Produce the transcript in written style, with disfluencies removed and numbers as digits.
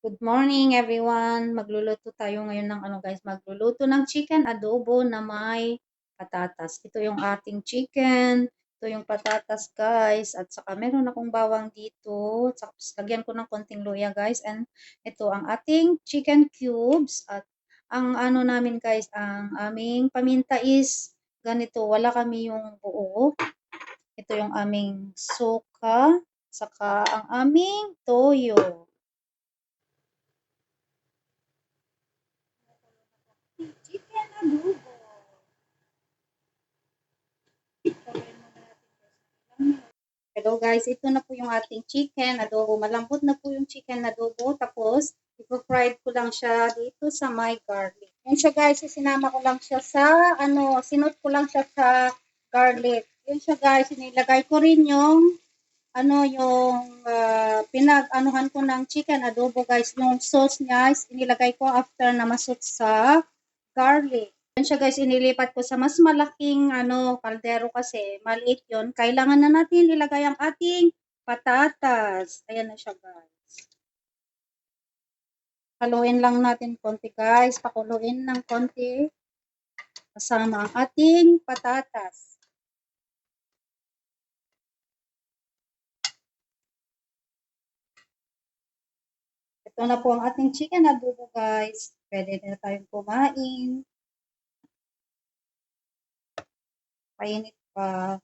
Good morning everyone. Magluluto tayo ngayon ng guys, magluluto ng chicken adobo na may patatas. Ito yung ating chicken, ito yung patatas guys, at saka meron akong bawang dito. Tapos lagyan ko ng konting luya guys, and ito ang ating chicken cubes, at ang namin guys, ang aming paminta is ganito, wala kami yung buo. Ito yung aming suka, saka ang aming toyo. Chicken adobo. Hello guys, ito na po yung ating chicken adobo. Malambot na po yung chicken adobo. Tapos, ipo-fried ko lang siya dito sa my garlic. Yan siya guys, sinama ko lang siya sa, sinot ko lang siya sa garlic. Yan siya guys, inilagay ko rin yung, yung pinag-anuhan ko ng chicken adobo guys. Yung sauce niya, inilagay ko after na masot sa garlic. Yan siya guys, inilipat ko sa mas malaking kaldero kasi maliit yon. Kailangan na natin ilagay ang ating patatas. Ayan na siya guys. Haluin lang natin konti guys. Pakuluin ng konti kasama ang ating patatas. Ito na po ang ating chicken adobo guys. Pwede na tayong kumain. Painit pa.